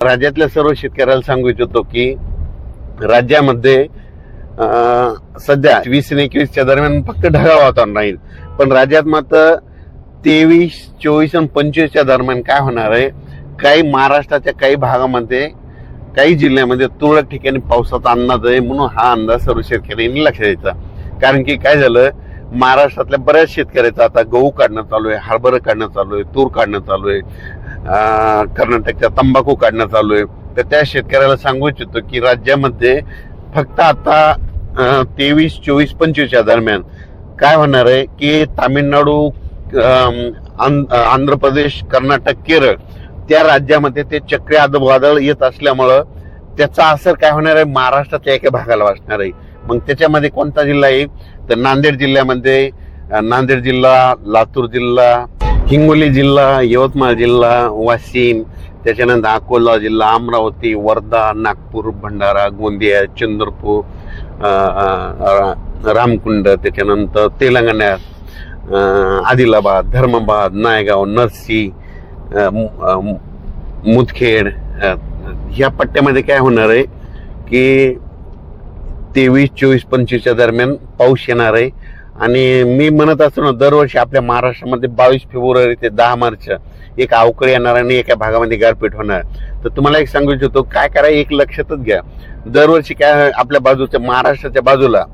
राज्यातल्या सर्व शेतकऱ्याला सांगू इच्छितो की राज्यामध्ये सध्या 20 आणि 21च्या दरम्यान फक्त ढगाळ वातावरण राहील, पण राज्यात मात्र 23, 24 आणि 25च्या दरम्यान काय होणार आहे, काही महाराष्ट्राच्या काही भागामध्ये काही जिल्ह्यामध्ये तुरळक ठिकाणी पावसाचा अंदाज आहे. म्हणून हा अंदाज सर्व शेतकऱ्यांनी लक्षात द्यायचा. कारण की काय झालं, महाराष्ट्रातल्या बऱ्याच शेतकऱ्याचा आता गहू काढणं चालू आहे, हरभरा काढणं चालू आहे, तूर काढणं चालू आहे, कर्नाटकच्या तंबाखू काढणं चालू आहे. तर त्या शेतकऱ्याला सांगू इच्छितो की राज्यामध्ये फक्त आता 23, 24, 25च्या दरम्यान काय होणार आहे की तामिळनाडू, आंध्र प्रदेश, कर्नाटक, केरळ त्या राज्यामध्ये ते चक्रीवादळ येत असल्यामुळं त्याचा असर काय होणार आहे, महाराष्ट्राच्या एका भागाला वाचणार आहे. मग त्याच्यामध्ये कोणता जिल्हा आहे तर नांदेड जिल्ह्यामध्ये, नांदेड जिल्हा, लातूर जिल्हा, हिंगोली जिल्हा, यवतमाळ जिल्हा, वाशिम, त्याच्यानंतर अकोला जिल्हा, अमरावती, वर्धा, नागपूर, भंडारा, गोंदिया, चंद्रपूर, रामकुंड, त्याच्यानंतर तेलंगणात आदिलाबाद, धर्माबाद, नायगाव, नरसी, मुदखेड ह्या पट्ट्यामध्ये काय होणार आहे की 23, 24, 25च्या दरम्यान पाऊस येणार आहे. आणि मी म्हणत असतो ना, दरवर्षी आपल्या महाराष्ट्रामध्ये 22 फेब्रुवारी ते 10 मार्च एक अवकाळी येणार आणि एका भागामध्ये गारपीट होणार. तर तुम्हाला एक सांगू इच्छितो, काय करा, एक लक्षातच घ्या, दरवर्षी काय आपल्या बाजूच्या महाराष्ट्राच्या बाजूला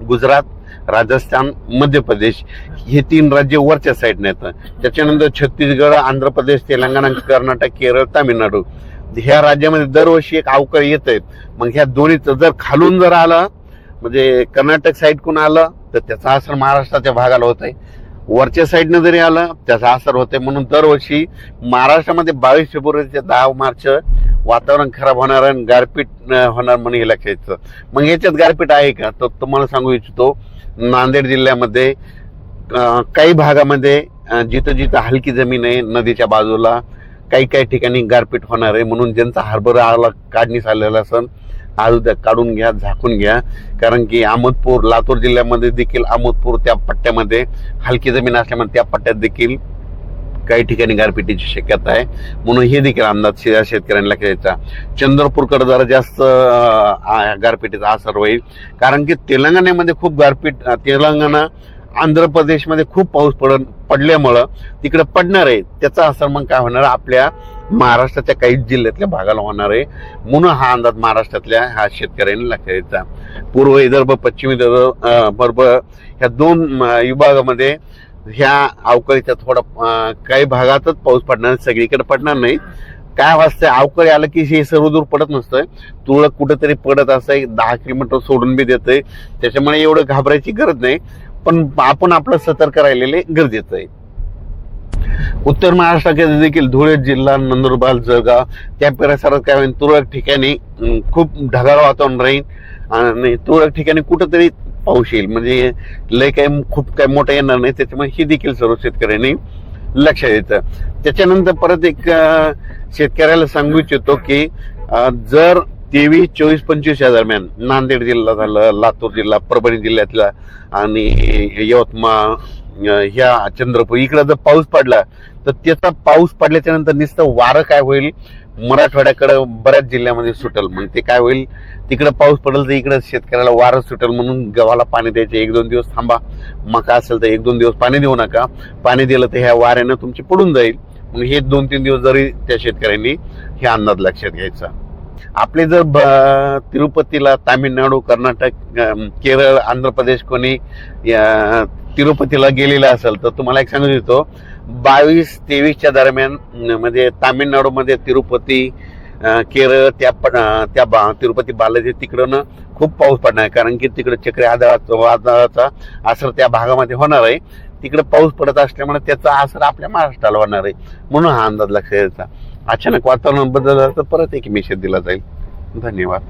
गुजरात, राजस्थान, मध्य प्रदेश हे 3 राज्य वरच्या साईडने येतं. त्याच्यानंतर छत्तीसगड, आंध्र प्रदेश, तेलंगणा, कर्नाटक, केरळ, तामिळनाडू ह्या राज्यामध्ये दरवर्षी एक अवकाळी येत आहेत. मग ह्या दोन्हीचं जर खालून जर आलं, म्हणजे कर्नाटक साईडकडून आलं तर त्याचा असर महाराष्ट्राच्या भागाला होत आहे, वरच्या साईडनं जरी आलं त्याचा असर होतोय. म्हणून दरवर्षी महाराष्ट्रामध्ये 22 फेब्रुवारी ते 10 मार्च वातावरण खराब होणार आणि गारपीट होणार म्हणून हे लक्षात यायचं. मग याच्यात गारपीट आहे का, तर तुम्हाला सांगू इच्छितो, नांदेड जिल्ह्यामध्ये काही भागामध्ये जिथं जिथं हलकी जमीन आहे नदीच्या बाजूला काही ठिकाणी गारपीट होणार आहे. म्हणून ज्यांचा हरभरा काढणीस आलेला असेल आज उद्या काढून घ्या, झाकून घ्या. कारण की अहमदपूर, लातूर जिल्ह्यामध्ये देखील अहमदपूर त्या पट्ट्यामध्ये हलकी जमीन असल्यामुळे त्या पट्ट्यात देखील काही ठिकाणी गारपिटीची शक्यता आहे. म्हणून हे देखील अंदाज शेतकऱ्यांना घ्यायचा. चंद्रपूरकडे जरा जास्त गारपिटीचा असर होईल, कारण की तेलंगणामध्ये खूप गारपीट, तेलंगणा, आंध्र प्रदेशमध्ये खूप पाऊस पडल्यामुळं तिकडे पडणार आहे. त्याचा असर मग काय होणार, आपल्या महाराष्ट्राच्या काही जिल्ह्यातल्या भागाला होणार आहे. म्हणून हा अंदाज महाराष्ट्रातल्या ह्या शेतकऱ्यांनी लक्षात घ्यायचा. पूर्व विदर्भ, पश्चिम विदर्भ ह्या 2 विभागामध्ये ह्या अवकाळीचा थोडा काही भागातच पाऊस पडणार, सगळीकडे पडणार नाही. काय वाजतंय, अवकाळी आलं की हे सर्व दूर पडत नसतंय, तुरळक कुठेतरी पडत असं 10 किलोमीटर सोडून बी देतंय. त्याच्यामुळे एवढं घाबरायची गरज नाही, पण आपण आपलं सतर्क राहिलेले गरजेचं आहे. उत्तर महाराष्ट्रात देखील धुळे जिल्हा, नंदुरबार, जळगाव त्या परिसरात काय होईल, तुरळक ठिकाणी खूप ढगाळ वातावरण राहील आणि तुरळक ठिकाणी कुठंतरी पाऊस येईल. म्हणजे लय काही खूप काही मोठं येणार नाही. त्याच्यामुळे ही देखील सर्व शेतकऱ्यांनी लक्षात येतं. त्याच्यानंतर परत एक शेतकऱ्याला सांगू इच्छितो की जर 23, 24, 25च्या दरम्यान नांदेड जिल्हा झालं, लातूर जिल्हा, परभणी जिल्ह्यातला आणि यवतमाळ, ह्या चंद्रपूर इकडे जर पाऊस पडला तर त्याचा पाऊस पडल्याच्या नंतर नुसतं वारं काय होईल, मराठवाड्याकडे बऱ्याच जिल्ह्यामध्ये सुटेल. मग ते काय होईल, तिकडे पाऊस पडेल तर इकडे शेतकऱ्याला वारं सुटेल. म्हणून गव्हाला पाणी द्यायचे, 1-2 दिवस थांबा. मका असेल तर 1-2 दिवस पाणी देऊ नका. पाणी दिलं तर ह्या वाऱ्यानं तुमची पडून जाईल. मग हे 2-3 दिवस जरी त्या शेतकऱ्यांनी हे अंदाज लक्षात घ्यायचा. आपले जर तिरुपतीला, तामिळनाडू, कर्नाटक, केरळ, आंध्र प्रदेश कोणी तिरुपतीला गेलेला असेल तर तुम्हाला एक सांगू देतो, 22-23च्या दरम्यान म्हणजे तामिळनाडूमध्ये तिरुपती, केरळ त्या तिरुपती बालाजी तिकडं खूप पाऊस पडणार आहे. कारण की तिकडे चक्रीवादळाचा असर त्या भागामध्ये होणार आहे. तिकडे पाऊस पडत असल्यामुळे त्याचा असर आपल्या महाराष्ट्राला होणार आहे. म्हणून हा अंदाज लक्षात घ्यायचा. अचानक वातावरण बदललं तर परत एक मेसेज दिला जाईल. धन्यवाद.